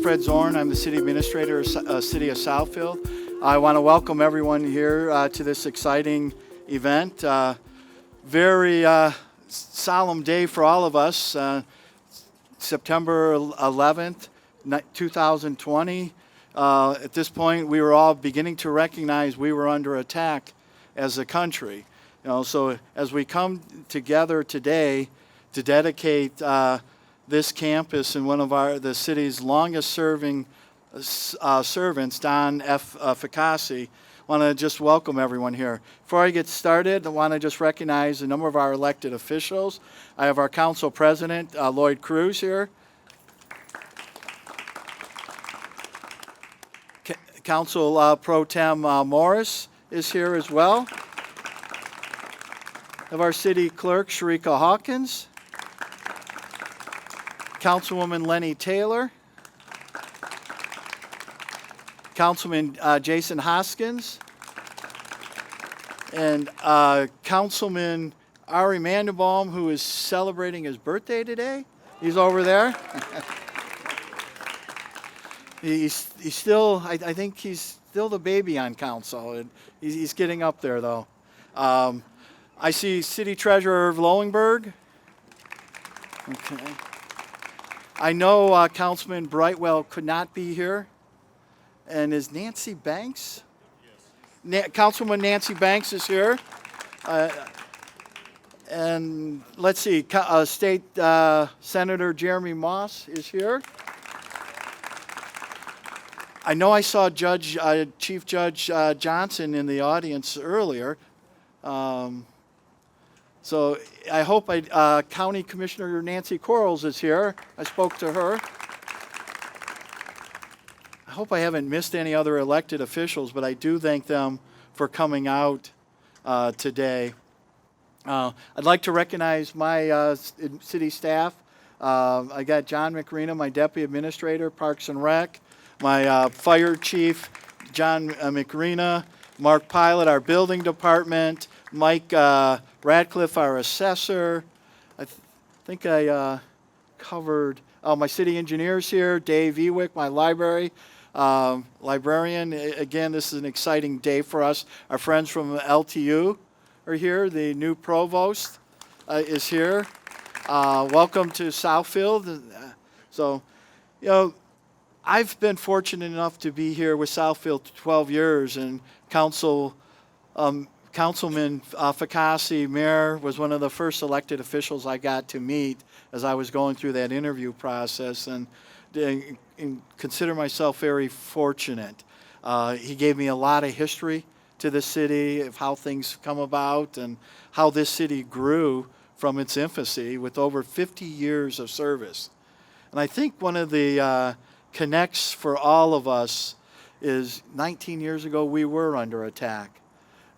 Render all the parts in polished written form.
Fred ZORN. I'm the City Administrator of City of Southfield. I want to welcome everyone here to this exciting event. Very solemn day for all of us. September 11th, 2020. At this point, we were all beginning to recognize we were under attack as a country. So as we come together today to dedicate this campus and one of the city's longest serving servants, Don F. Fracassi, I want to just welcome everyone here. Before I get started, I want to just recognize a number of our elected officials. I have our council president, Lloyd Cruz, here. Council Pro Tem Morris is here as well. Of our city clerk, Sharika Hawkins. Councilwoman Lenny Taylor. Councilman Jason Hoskins. And Councilman Ari Mandelbaum, who is celebrating his birthday today. He's over there. He's still, I think he's still the baby on council. He's getting up there, though. I see City Treasurer Lowenberg. Okay. I know Councilman Brightwell could not be here. And is Nancy Banks? Yes. Councilwoman Nancy Banks is here. And let's see, State Senator Jeremy Moss is here. I know I saw Chief Judge Johnson in the audience earlier. So I hope County Commissioner Nancy Quarles is here. I spoke to her. I hope I haven't missed any other elected officials, but I do thank them for coming out today. I'd like to recognize my city staff. I got John McRena, my Deputy Administrator, Parks and Rec, my Fire Chief, John McRena, Mark Pilot, our Building Department, Mike Radcliffe, our Assessor. I think I covered my city engineers here, Dave Ewick, my librarian. Again, this is an exciting day for us. Our friends from LTU are here. The new provost is here. Welcome to Southfield. I've been fortunate enough to be here with Southfield 12 years, and Councilman Fracassi, Mayor, was one of the first elected officials I got to meet as I was going through that interview process, and consider myself very fortunate. He gave me a lot of history to the city of how things come about and how this city grew from its infancy with over 50 years of service. And I think one of the connects for all of us is 19 years ago we were under attack.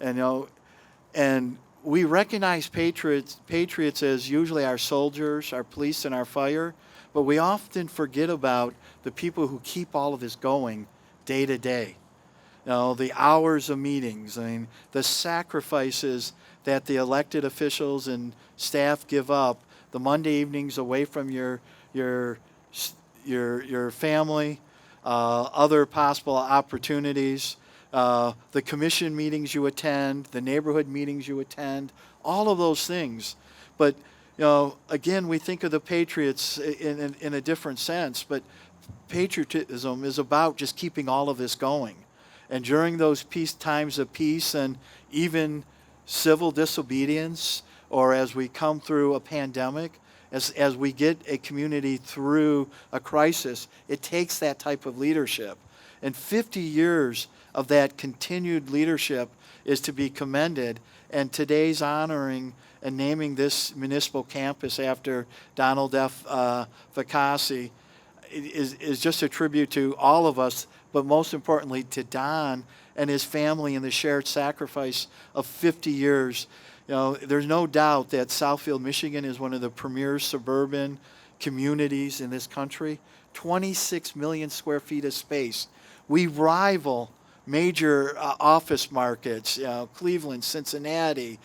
And we recognize patriots as usually our soldiers, our police, and our fire, but we often forget about the people who keep all of this going day to day. The hours of meetings, the sacrifices that the elected officials and staff give up, the Monday evenings away from your family, other possible opportunities, the commission meetings you attend, the neighborhood meetings you attend, all of those things. But again, we think of the patriots in a different sense, but patriotism is about just keeping all of this going. And during those times of peace and even civil disobedience, or as we come through a pandemic, as we get a community through a crisis, it takes that type of leadership. And 50 years of that continued leadership is to be commended. And today's honoring and naming this municipal campus after Donald F. Fracassi is just a tribute to all of us, but most importantly to Don and his family and the shared sacrifice of 50 years. There's no doubt that Southfield, Michigan is one of the premier suburban communities in this country. 26 million square feet of space. We rival major office markets, Cleveland, Cincinnati.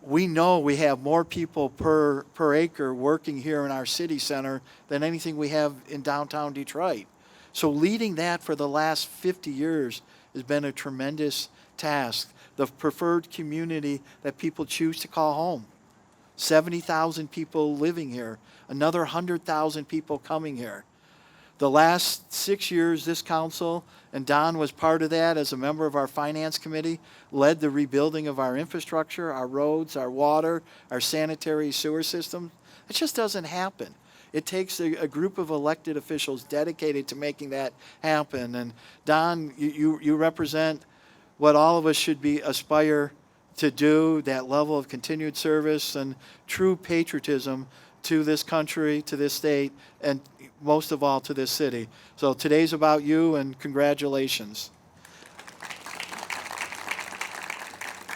we know we have more people per acre working here in our city center than anything we have in downtown Detroit. So leading that for the last 50 years has been a tremendous task. The preferred community that people choose to call home. 70,000 people living here, another 100,000 people coming here. The last 6 years, this council, and Don was part of that as a member of our finance committee, led the rebuilding of our infrastructure, our roads, our water, our sanitary sewer system. It just doesn't happen. It takes a group of elected officials dedicated to making that happen. And Don, you represent what all of us should aspire to do, that level of continued service and true patriotism to this country, to this state, and most of all to this city. So today's about you, and congratulations.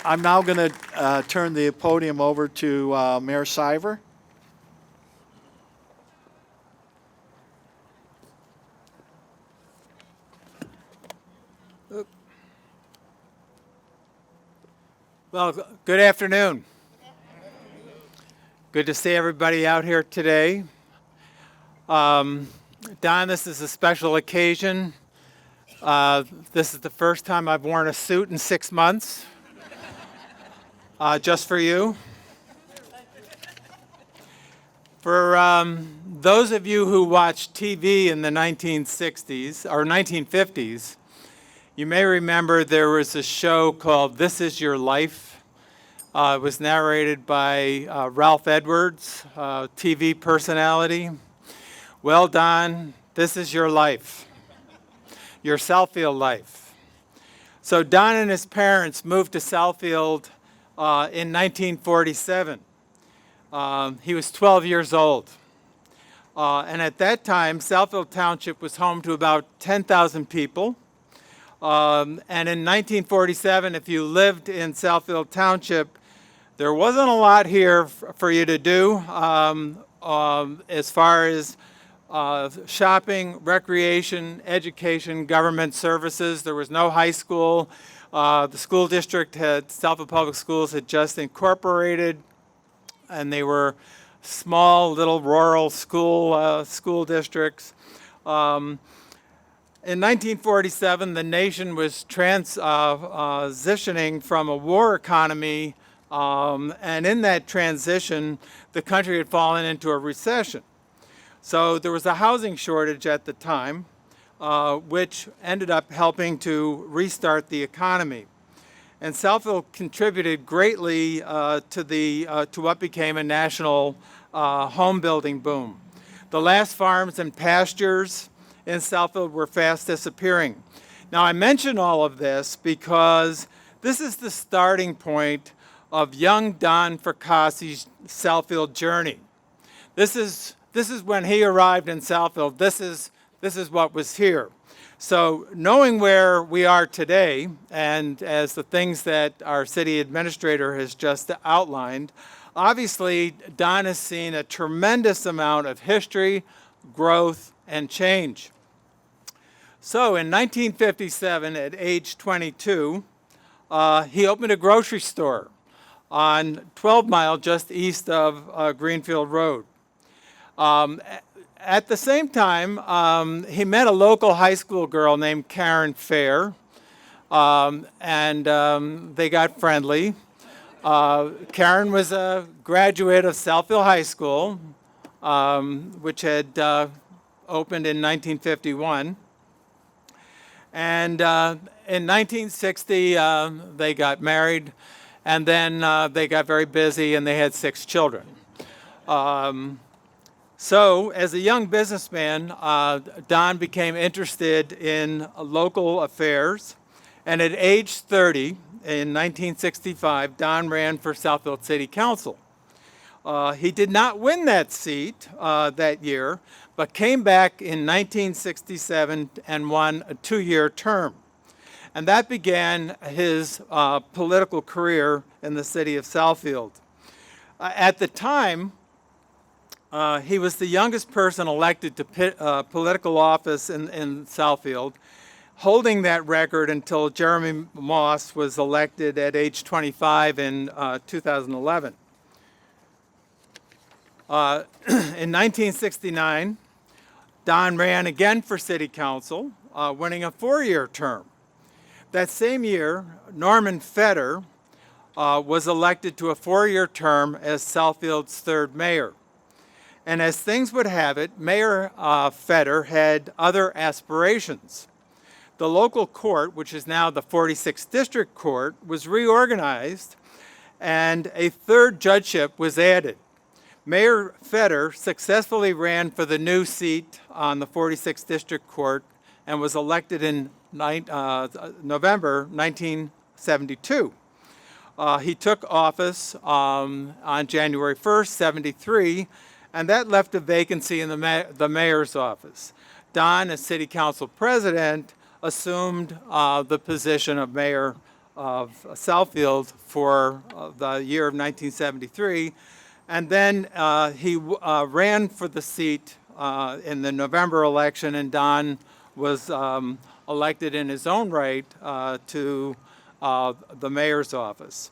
I'm now going to turn the podium over to Mayor SIVER. Well, good afternoon. Good to see everybody out here today. Don, this is a special occasion. This is the first time I've worn a suit in 6 months, just for you. For those of you who watched TV in the 1960s or 1950s, you may remember there was a show called This Is Your Life. It was narrated by Ralph Edwards, TV personality. Well, Don, this is your life, your Southfield life. So Don and his parents moved to Southfield in 1947. He was 12 years old. And at that time, Southfield Township was home to about 10,000 people. And in 1947, if you lived in Southfield Township, there wasn't a lot here for you to do as far as shopping, recreation, education, government services. There was no high school. The school district Southfield Public Schools had just incorporated, and they were small, little rural school districts. In 1947, the nation was transitioning from a war economy, and in that transition, the country had fallen into a recession. So there was a housing shortage at the time, which ended up helping to restart the economy. And Southfield contributed greatly to what became a national home building boom. The last farms and pastures in Southfield were fast disappearing. Now, I mention all of this because this is the starting point of young Don Fracassi's Southfield journey. This is when he arrived in Southfield. This is what was here. So knowing where we are today, and as the things that our city administrator has just outlined, obviously Don has seen a tremendous amount of history, growth, and change. So in 1957, at age 22, he opened a grocery store on 12 Mile, just east of Greenfield Road. At the same time, he met a local high school girl named Karen Fair, and they got friendly. Karen was a graduate of Southfield High School, which had opened in 1951. And in 1960, they got married, and then they got very busy, and they had 6 children. So, as a young businessman, Don became interested in local affairs, and at age 30, in 1965, Don ran for Southfield City Council. He did not win that seat that year, but came back in 1967 and won a 2-year term. And that began his political career in the city of Southfield. At the time, he was the youngest person elected to political office in Southfield. holding that record until Jeremy Moss was elected at age 25 in 2011. In 1969, Don ran again for city council, winning a 4-year term. That same year, Norman Fetter was elected to a 4-year term as Southfield's third mayor. And as things would have it, Mayor Fetter had other aspirations. The local court, which is now the 46th District Court, was reorganized and a third judgeship was added. Mayor Fetter successfully ran for the new seat on the 46th District Court and was elected in November 1972. He took office on January 1st, 73, and that left a vacancy in the mayor's office. Don, as city council president, assumed the position of mayor of Southfield for the year of 1973, and then he ran for the seat in the November election, and Don was elected in his own right to the mayor's office.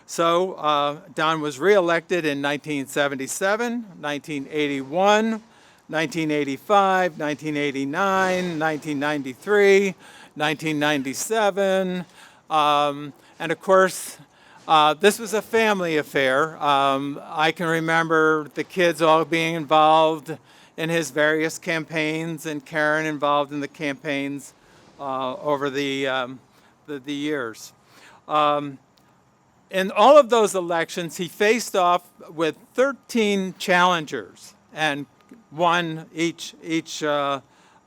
So Don was reelected in 1977, 1981, 1985, 1989, 1993, 1997, and of course, this was a family affair. I can remember the kids all being involved in his various campaigns, and Karen involved in the campaigns over the years. In all of those elections, he faced off with 13 challengers and won each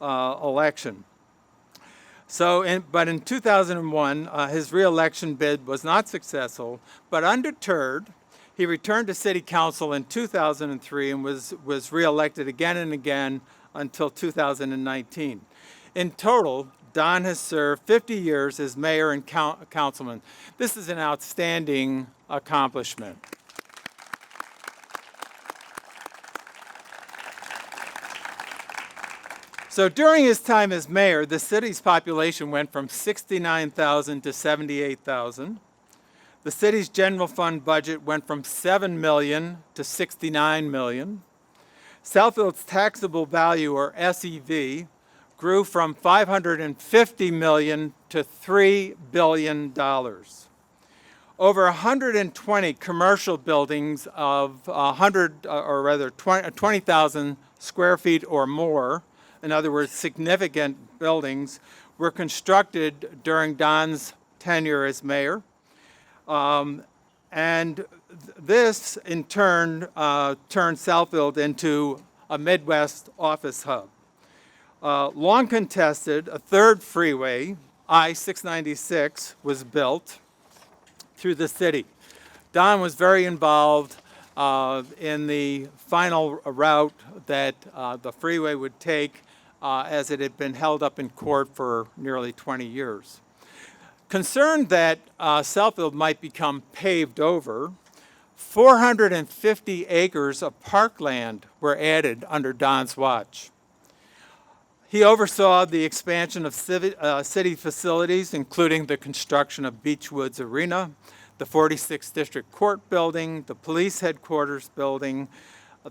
election. But in 2001, his re-election bid was not successful, but undeterred, he returned to city council in 2003 and was re-elected again and again until 2019. In total, Don has served 50 years as mayor and councilman. This is an outstanding accomplishment. So during his time as mayor, the city's population went from 69,000 to 78,000. The city's general fund budget went from 7 million to 69 million. Southfield's taxable value, or SEV, grew from 550 million to $3 billion. Over 120 commercial buildings of 20,000 square feet or more, in other words, significant buildings, were constructed during Don's tenure as mayor. And this, in turn, turned Southfield into a Midwest office hub. Long contested, a third freeway, I-696, was built through the city. Don was very involved in the final route that the freeway would take, as it had been held up in court for nearly 20 years. Concerned that Southfield might become paved over, 450 acres of parkland were added under Don's watch. He oversaw the expansion of city facilities, including the construction of Beechwoods Arena, the 46th District Court building, the police headquarters building,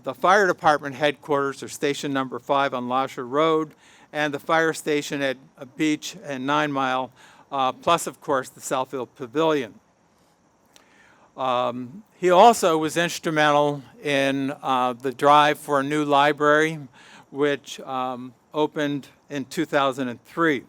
the fire department headquarters, or station number 5 on Lasher Road, and the fire station at Beach and 9 Mile, plus, of course, the Southfield Pavilion. He also was instrumental in the drive for a new library, which opened in 2003.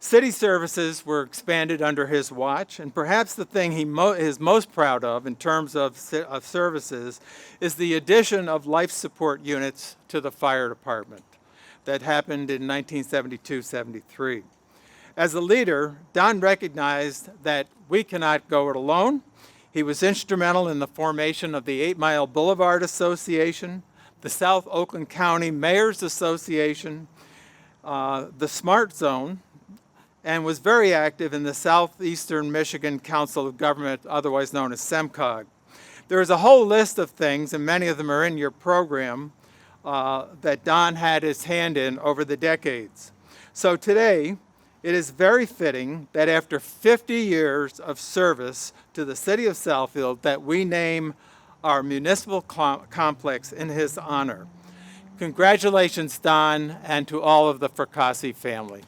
City services were expanded under his watch, and perhaps the thing he is most proud of in terms of services is the addition of life support units to the fire department that happened in 1972-73. As a leader, Don recognized that we cannot go it alone. He was instrumental in the formation of the 8 Mile Boulevard Association, the South Oakland County Mayor's Association, the Smart Zone, and was very active in the Southeastern Michigan Council of Government, otherwise known as SEMCOG. There is a whole list of things, and many of them are in your program, that Don had his hand in over the decades. So today, it is very fitting that after 50 years of service to the city of Southfield that we name our municipal complex in his honor. Congratulations, Don, and to all of the Fracassi family.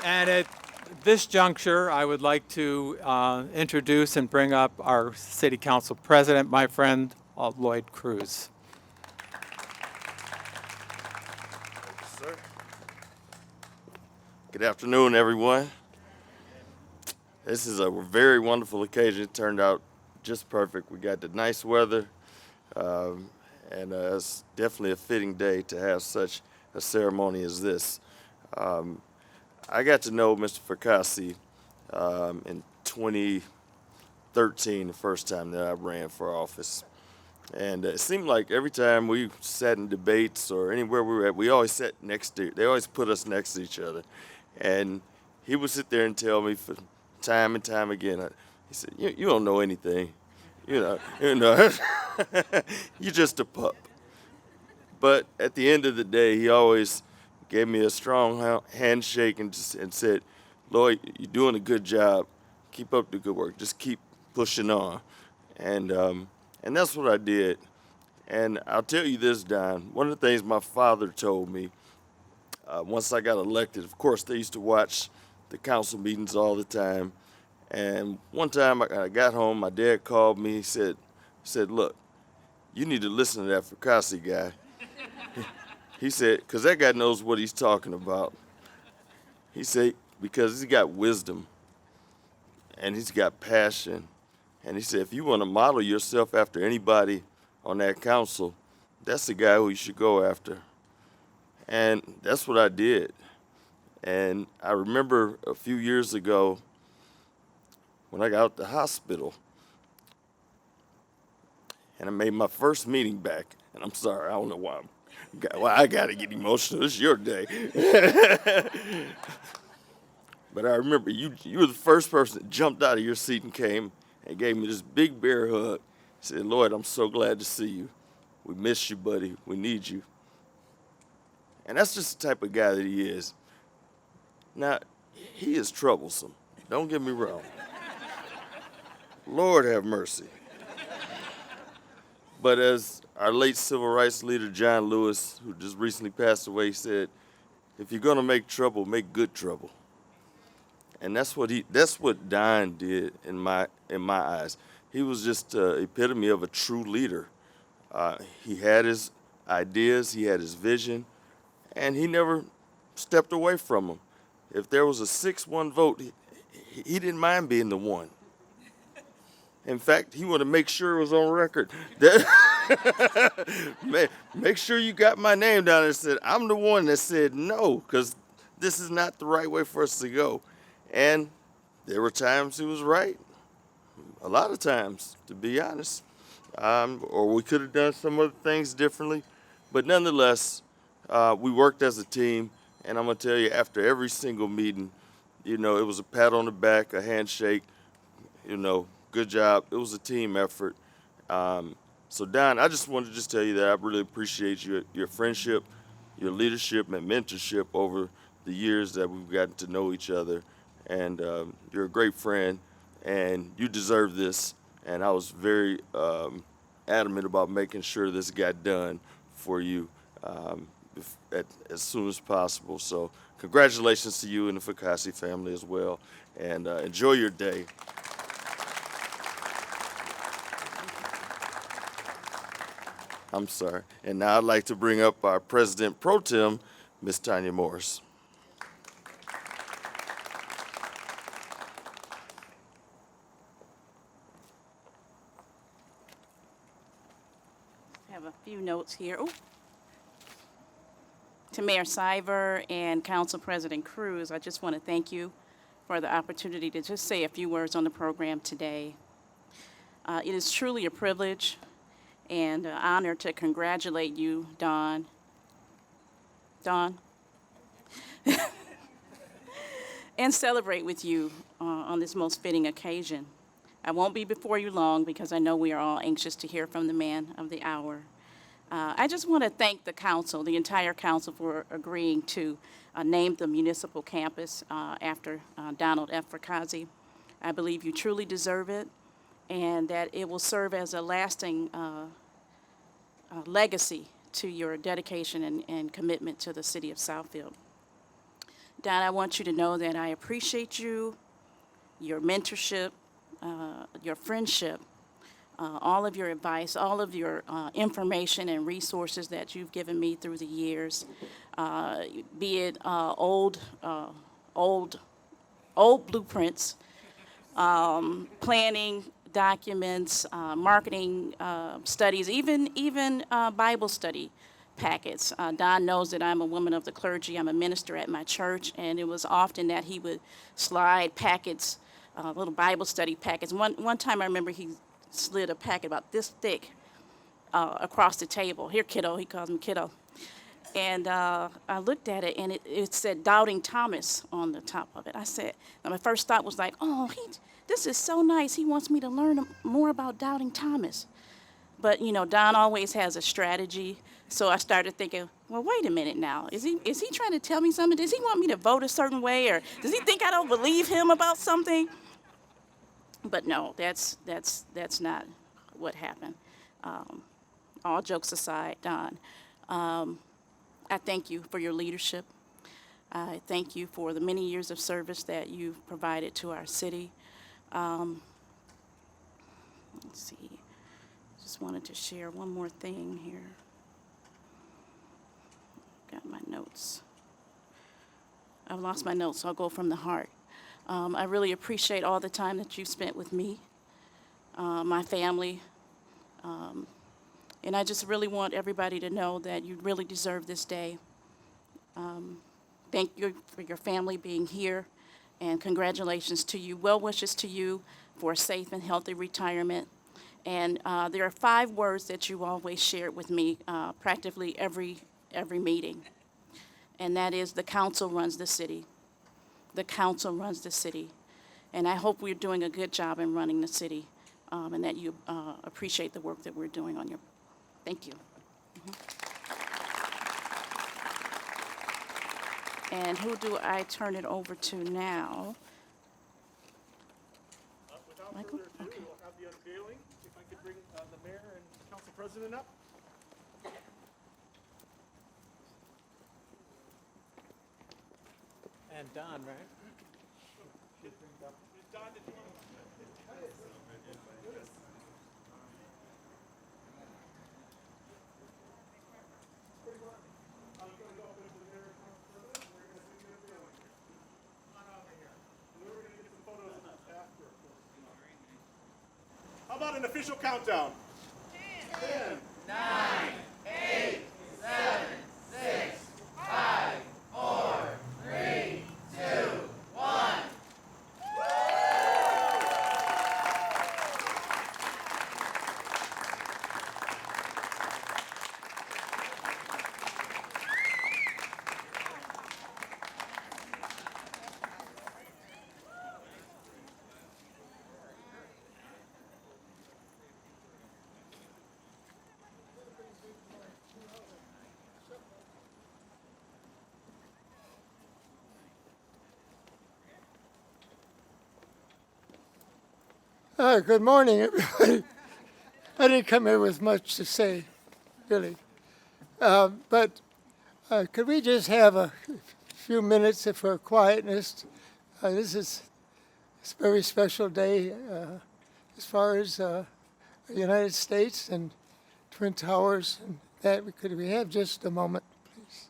And at this juncture, I would like to introduce and bring up our City Council President, my friend, Lloyd Cruz. Sir. Good afternoon, everyone. This is a very wonderful occasion. It turned out just perfect. We got the nice weather, and it's definitely a fitting day to have such a ceremony as this. I got to know Mr. Fracassi in 2013, the first time that I ran for office. And it seemed like every time we sat in debates or anywhere we were at, we always sat next to, they always put us next to each other. And he would sit there and tell me for time and time again, he said, you don't know anything. You know, you're just a pup. But at the end of the day, he always gave me a strong handshake and said, Lloyd, you're doing a good job. Keep up the good work. Just keep pushing on. And that's what I did. And I'll tell you this, Don, one of the things my father told me once I got elected, of course, they used to watch the council meetings all the time. And one time I got home, my dad called me. He said, look, you need to listen to that Fracassi guy. He said, because that guy knows what he's talking about. He said, because he's got wisdom and he's got passion. And he said, if you want to model yourself after anybody on that council, that's the guy who you should go after. And that's what I did. And I remember a few years ago when I got out the hospital and I made my first meeting back. And I'm sorry, I don't know why I got to get emotional. It's your day. But I remember you were the first person that jumped out of your seat and came and gave me this big bear hug. He said, Lloyd, I'm so glad to see you. We miss you, buddy. We need you. And that's just the type of guy that he is. Now, he is troublesome. Don't get me wrong. Lord have mercy. But as our late civil rights leader, John Lewis, who just recently passed away, said, if you're gonna make trouble, make good trouble. And that's what Don did in my eyes. He was just the epitome of a true leader. He had his ideas, he had his vision, and he never stepped away from them. If there was a 6-1 vote, he didn't mind being the one. In fact, he wanted to make sure it was on record. Make sure you got my name down and said, I'm the one that said no, because this is not the right way for us to go. And there were times he was right. A lot of times, to be honest. Or we could have done some other things differently. But nonetheless, we worked as a team. And I'm going to tell you, after every single meeting, you know, it was a pat on the back, a handshake, you know, good job. It was a team effort. So, Don, I just wanted to just tell you that I really appreciate your friendship, your leadership, and mentorship over the years that we've gotten to know each other. And you're a great friend, and you deserve this. And I was very adamant about making sure this got done for you as soon as possible. So congratulations to you and the Fracassi family as well. And enjoy your day. I'm sorry. And now I'd like to bring up our President Pro Tem, Ms. TAWNYA Morris. I have a few notes here. Ooh. To Mayor SIVER and Council President Cruz, I just want to thank you for the opportunity to just say a few words on the program today. It is truly a privilege and an honor to congratulate you, Don. And celebrate with you on this most fitting occasion. I won't be before you long because I know we are all anxious to hear from the man of the hour. I just want to thank the council, the entire council, for agreeing to name the municipal campus after Donald F. Fracassi. I believe you truly deserve it, and that it will serve as a lasting legacy to your dedication and commitment to the city of Southfield. Don, I want you to know that I appreciate you, your mentorship, your friendship, all of your advice, all of your information and resources that you've given me through the years, be it old blueprints, planning documents, marketing studies, even Bible study packets. Don knows that I'm a woman of the clergy. I'm a minister at my church, and it was often that he would slide packets, little Bible study packets. One time I remember he slid a packet about this thick across the table. Here, kiddo, he calls me kiddo. And I looked at it, and it said Doubting Thomas on the top of it. I said, my first thought was like, oh, this is so nice. He wants me to learn more about Doubting Thomas. But, you know, Don always has a strategy. So I started thinking, well, wait a minute now. Is he trying to tell me something? Does he want me to vote a certain way? Or does he think I don't believe him about something? But no, that's not what happened. All jokes aside, Don, I thank you for your leadership. I thank you for the many years of service that you've provided to our city. Let's see. Just wanted to share one more thing here. Got my notes. I've lost my notes, so I'll go from the heart. I really appreciate all the time that you've spent with me, my family, and I just really want everybody to know that you really deserve this day. Thank you for your family being here, and congratulations to you. Well wishes to you for a safe and healthy retirement. And there are 5 words that you always shared with me practically every meeting, and that is the council runs the city. The council runs the city. And I hope we're doing a good job in running the city, and that you appreciate the work that we're doing on your. Thank you. And who do I turn it over to now? Michael? Okay. We'll have the unveiling. If I could bring the mayor and council president up. And Don, right? Don, did you want to? How about an official countdown? 10, 9, 8, 7, 6, 5, 4, 3, 2, 1. Good morning, everybody. I didn't come here with much to say, really. But could we just have a few minutes for quietness? This is a very special day as far as the United States and Twin Towers and that. Could we have just a moment, please?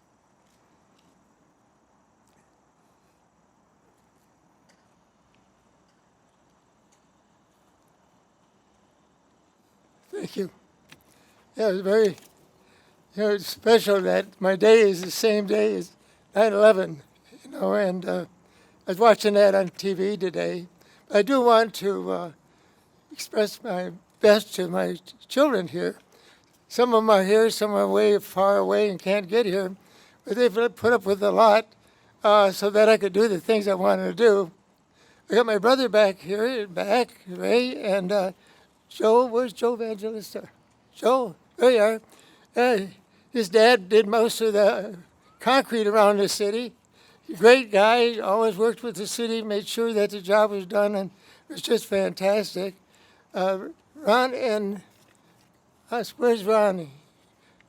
Thank you. Yeah, it was very, special that my day is the same day as 9/11, and I was watching that on TV today. I do want to express my best to my children here. Some of them are here, some are way far away and can't get here, but they've put up with a lot so that I could do the things I wanted to do. I got my brother back here, Ray, and Joe. Where's Joe Evangelista? Joe, there you are. His dad did most of the concrete around the city. Great guy, always worked with the city, made sure that the job was done, and it was just fantastic. Ron and us, where's Ronnie?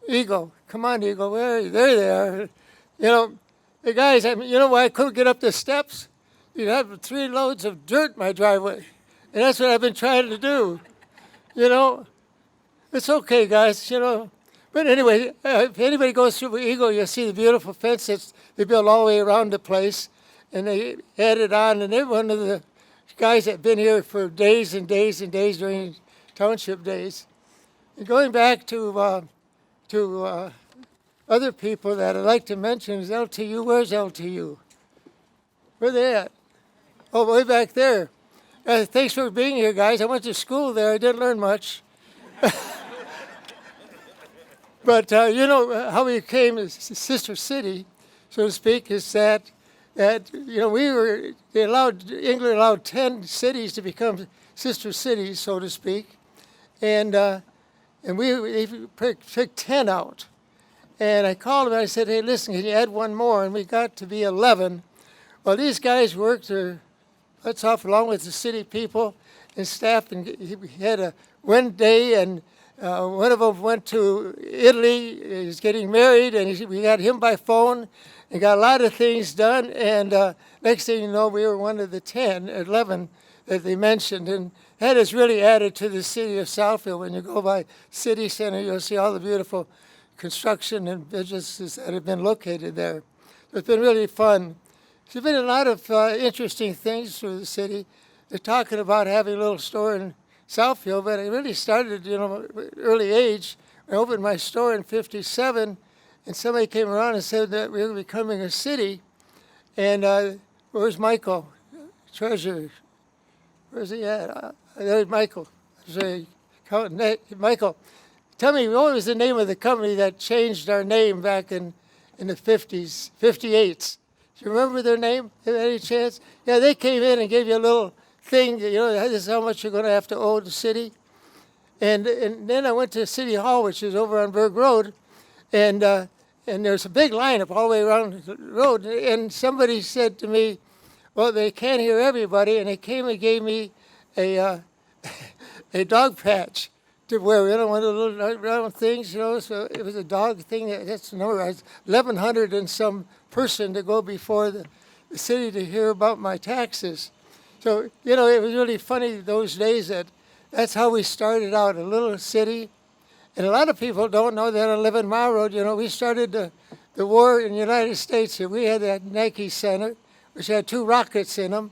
Eagle, come on, Eagle, where are you? There they are. You know, the guys, I mean, you know why I couldn't get up the steps? You'd have 3 loads of dirt in my driveway, and that's what I've been trying to do. You know, it's okay, guys, you know. But anyway, if anybody goes through Eagle, you'll see the beautiful fence that they built all the way around the place, and they added on, and they're one of the guys that have been here for days and days and days during township days. And going back to other people that I'd like to mention is LTU. Where's LTU? Where they at? Oh, way back there. Thanks for being here, guys. I went to school there. I didn't learn much. But you know how we became a sister city, so to speak, is that you know England allowed 10 cities to become sister cities, so to speak, and we picked 10 out. And I called him and I said, hey, listen, can you add one more? And we got to be 11. Well, these guys worked their butts off along with the city people and staff, and we had a one day, and one of them went to Italy. He's getting married, and we got him by phone and got a lot of things done. And next thing you know, we were one of the 11 that they mentioned. And that has really added to the city of Southfield. When you go by City Center, you'll see all the beautiful construction and businesses that have been located there. It's been really fun. There's been a lot of interesting things through the city. They're talking about having a little store in Southfield, but I really started, you know, early age. I opened my store in '57, and somebody came around and said that we were becoming a city. And where's Michael, treasurer? Where's he at? There's Michael. Michael, tell me, what was the name of the company that changed our name back in the 50s, 58s? Do you remember their name, any chance? Yeah, they came in and gave you a little thing, you know, this is how much you're going to have to owe the city. And then I went to City Hall, which is over on Berg Road, and there's a big lineup all the way around the road. And somebody said to me, well, they can't hear everybody, and they came and gave me a dog patch to wear. You know, one of the little round things, you know, so it was a dog thing. That's the number. 1,100 and some person to go before the city to hear about my taxes. So, you know, it was really funny those days that's how we started out, a little city. And a lot of people don't know that on 11 Mile Road, you know, we started the war in the United States here. We had that Nike Center, which had 2 rockets in them,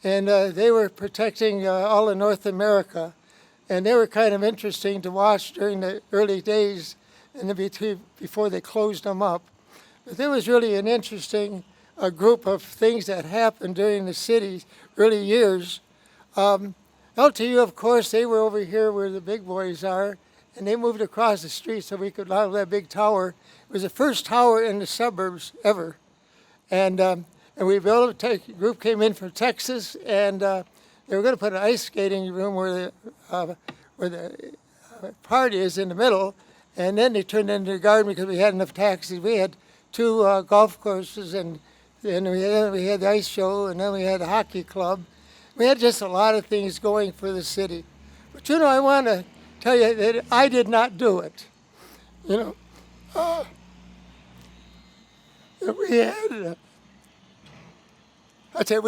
and they were protecting all of North America. And they were kind of interesting to watch during the early days and before they closed them up. But there was really an interesting group of things that happened during the city's early years. LTU, of course, they were over here where the big boys are, and they moved across the street so we could have that big tower. It was the first tower in the suburbs ever. And we built it. A group came in from Texas, and they were going to put an ice skating room where the party is in the middle, and then they turned it into a garden because we had enough taxis. We had 2 golf courses, and then we had the ice show, and then we had the hockey club. We had just a lot of things going for the city. But you know, I want to tell you that I did not do it. You know, we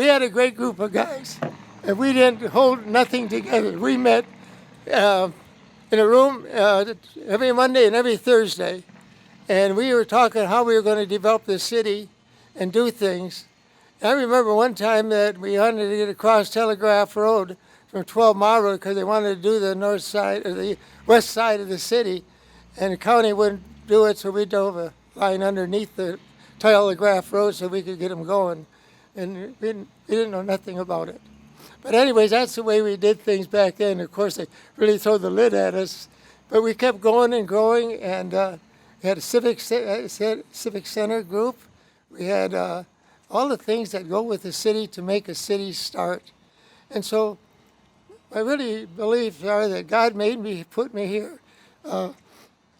had a great group of guys, and we didn't hold nothing together. We met in a room every Monday and every Thursday, and we were talking how we were going to develop the city and do things. I remember one time that we wanted to get across Telegraph Road from 12 Mile Road because they wanted to do the north side or the west side of the city, and the county wouldn't do it, so we drove a line underneath the Telegraph Road so we could get them going, and we didn't know nothing about it. But anyways, that's the way we did things back then. Of course, they really threw the lid at us, but we kept going and growing, and we had a civic center group. We had all the things that go with the city to make a city start. And so I really believe that God made me, put me here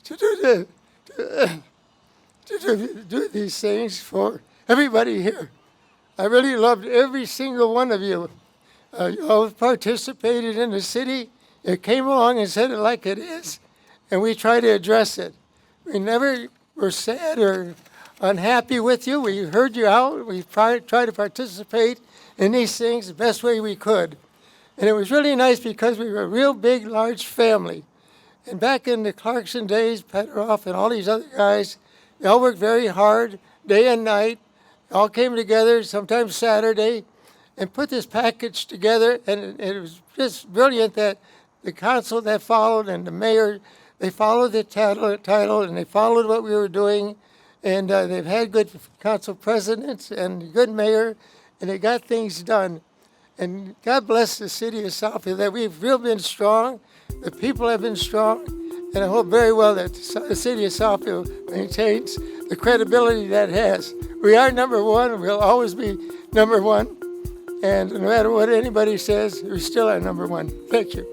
to do these things for everybody here. I really loved every single one of you. You all participated in the city. You came along and said it like it is, and we try to address it. We never were sad or unhappy with you. We heard you out. We tried to participate in these things the best way we could. And it was really nice because we were a real big, large family. And back in the Clarkson days, Petroff and all these other guys, they all worked very hard, day and night. They all came together, sometimes Saturday, and put this package together. And it was just brilliant that the council that followed and the mayor, they followed the title and they followed what we were doing. And they've had good council presidents and good mayor, and they got things done. And God bless the city of Southfield that we've really been strong. The people have been strong, and I hope very well that the city of Southfield maintains the credibility that it has. We are number one, we'll always be number one, and no matter what anybody says, we still are number one. Thank you.